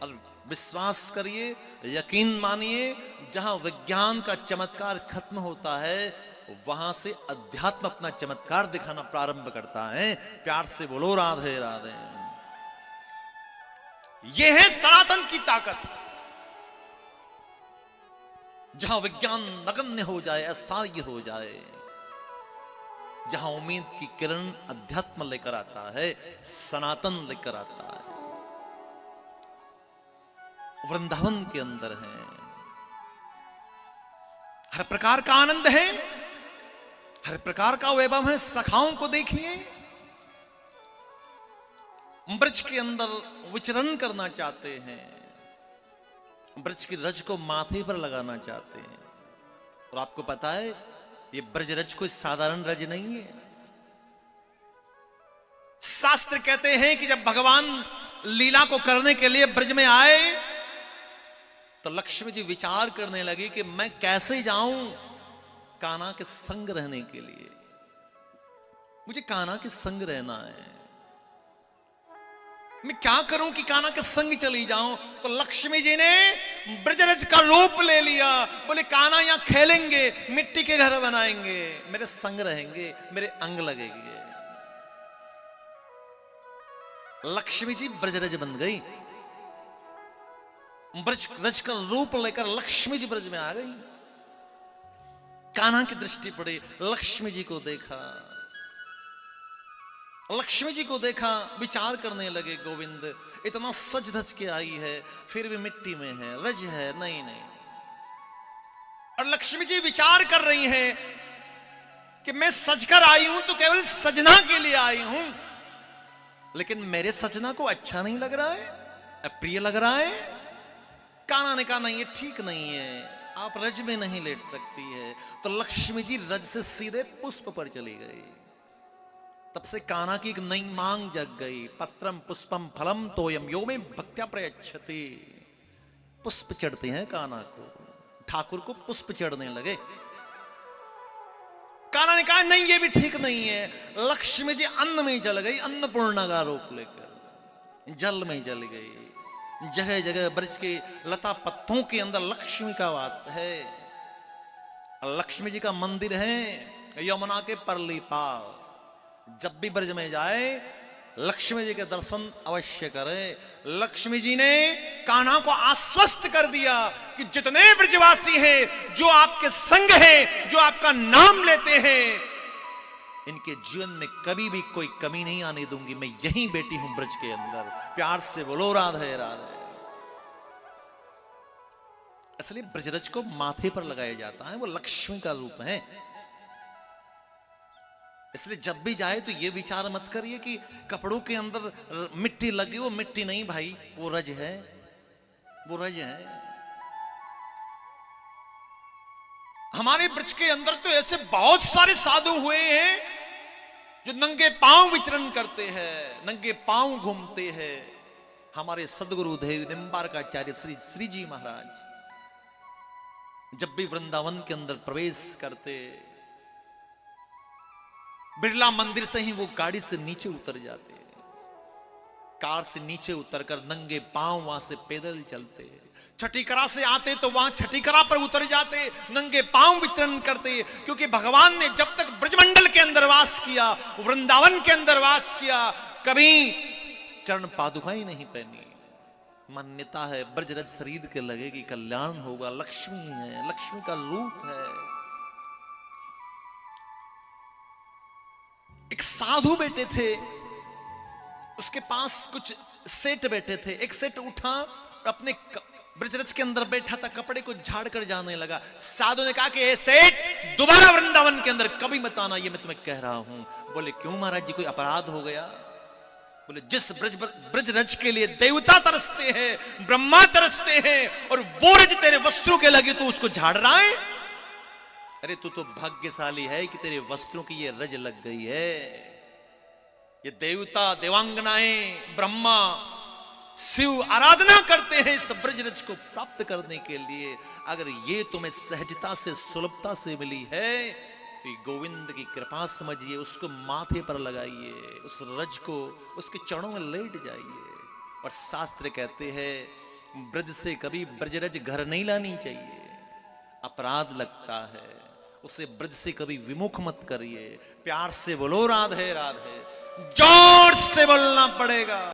और विश्वास करिए, यकीन मानिए, जहां विज्ञान का चमत्कार खत्म होता है वहां से अध्यात्म अपना चमत्कार दिखाना प्रारंभ करता है। प्यार से बोलो राधे राधे। यह है सनातन की ताकत। जहां विज्ञान नगण्य हो जाए, असाध्य हो जाए, जहां उम्मीद की किरण अध्यात्म लेकर आता है, सनातन लेकर आता है। वृंदावन के अंदर है, हर प्रकार का आनंद है, हर प्रकार का वैभव है। सखाओं को देखिए, ब्रज के अंदर विचरण करना चाहते हैं, ब्रज की रज को माथे पर लगाना चाहते हैं। और आपको पता है ये ब्रज रज कोई साधारण रज नहीं है। शास्त्र कहते हैं कि जब भगवान लीला को करने के लिए ब्रज में आए तो लक्ष्मी जी विचार करने लगी कि मैं कैसे जाऊं कान्हा के संग रहने के लिए। मुझे कान्हा के संग रहना है, मैं क्या करूं कि कान्हा के संग चली जाऊं। तो लक्ष्मी जी ने ब्रजरज का रूप ले लिया। बोले कान्हा यहां खेलेंगे, मिट्टी के घर बनाएंगे, मेरे संग रहेंगे, मेरे अंग लगेंगे। लक्ष्मी जी ब्रजरज बन गई। ब्रज का रूप लेकर लक्ष्मी जी ब्रज में आ गई। कान्हा की दृष्टि पड़ी, लक्ष्मी जी को देखा, लक्ष्मी जी को देखा, विचार करने लगे, गोविंद इतना सज धज के आई है फिर भी मिट्टी में है, रज है, नहीं नहीं। और लक्ष्मी जी विचार कर रही हैं कि मैं सजकर आई हूं तो केवल सजना के लिए आई हूं, लेकिन मेरे सजना को अच्छा नहीं लग रहा है, अप्रिय लग रहा है। कान्हा ने कहा नहीं ये ठीक नहीं है, आप रज में नहीं लेट सकती है। तो लक्ष्मी जी रज से सीधे पुष्प पर चली गई। तब से कान्हा की एक नई मांग जग गई। पत्रम पुष्पम फलम तोयम यो में भक्त्या प्रयच्छति। पुष्प चढ़ते हैं कान्हा को, ठाकुर को पुष्प चढ़ने लगे। कान्हा ने कहा नहीं ये भी ठीक नहीं है। लक्ष्मी जी अन्न में जल गई, अन्नपूर्णा का रूप लेकर जल में जल गई। जगह जगह ब्रज के लता पत्तों के अंदर लक्ष्मी का वास है। लक्ष्मी जी का मंदिर है यमुना के परली पार। जब भी ब्रज में जाए लक्ष्मी जी के दर्शन अवश्य करे। लक्ष्मी जी ने कान्हा को आश्वस्त कर दिया कि जितने ब्रजवासी हैं, जो आपके संग हैं, जो आपका नाम लेते हैं, इनके जीवन में कभी भी कोई कमी नहीं आने दूंगी। मैं यहीं बैठी हूं ब्रज के अंदर। प्यार से बोलो राधे राधे। इसलिए ब्रजरज को माथे पर लगाया जाता है, वो लक्ष्मी का रूप है। इसलिए जब भी जाए तो ये विचार मत करिए कि कपड़ों के अंदर मिट्टी लगी, वो मिट्टी नहीं भाई, वो रज है, वो रज है। हमारे ब्रज के अंदर तो ऐसे बहुत सारे साधु हुए हैं जो नंगे पांव विचरण करते हैं, नंगे पांव घूमते हैं। हमारे सदगुरु देव निम्बारकाचार्य श्री श्री जी महाराज जब भी वृंदावन के अंदर प्रवेश करते, बिरला मंदिर से ही वो गाड़ी से नीचे उतर जाते, कार से नीचे उतरकर नंगे पांव वहां से पैदल चलते। छठीकरा से आते तो वहां छठीकरा पर उतर जाते, नंगे पांव विचरण करते। क्योंकि भगवान ने जब तक ब्रजमंडल के अंदर वास किया, वृंदावन के अंदर वास किया, कभी चरण पादुकाएं नहीं पहनी। मान्यता है ब्रजरज शरीर के लगेगी कल्याण होगा। लक्ष्मी है, लक्ष्मी का रूप है। एक साधु बैठे थे, उसके पास कुछ सेठ बैठे थे। एक सेठ उठा और अपने ब्रजरज के अंदर बैठा था, कपड़े को झाड़ कर जाने लगा। साधु ने कहा कि सेठ दोबारा वृंदावन के अंदर कभी मत आना, ये मैं तुम्हें कह रहा हूं। बोले क्यों महाराज जी, कोई अपराध हो गया? बोले जिस ब्रजरज के लिए देवता तरसते हैं, ब्रह्मा तरसते हैं, और वो रज तेरे वस्त्रों के लगी तो उसको झाड़ रहा है। अरे तू तो भाग्यशाली है कि तेरे वस्त्रों की ये रज लग गई है। ये देवता देवांगनाएं ब्रह्मा शिव आराधना करते हैं इस ब्रजरज को प्राप्त करने के लिए। अगर ये तुम्हें सहजता से सुलभता से मिली है तो गोविंद की कृपा समझिए, उसको माथे पर लगाइए, उस रज को उसके चरणों में लेट जाइए। और शास्त्र कहते हैं ब्रज से कभी ब्रजरज घर नहीं लानी चाहिए, अपराध लगता है। उसे ब्रज से कभी विमुख मत करिए। प्यार से बोलो राधे राधे, जोर से बोलना पड़ेगा।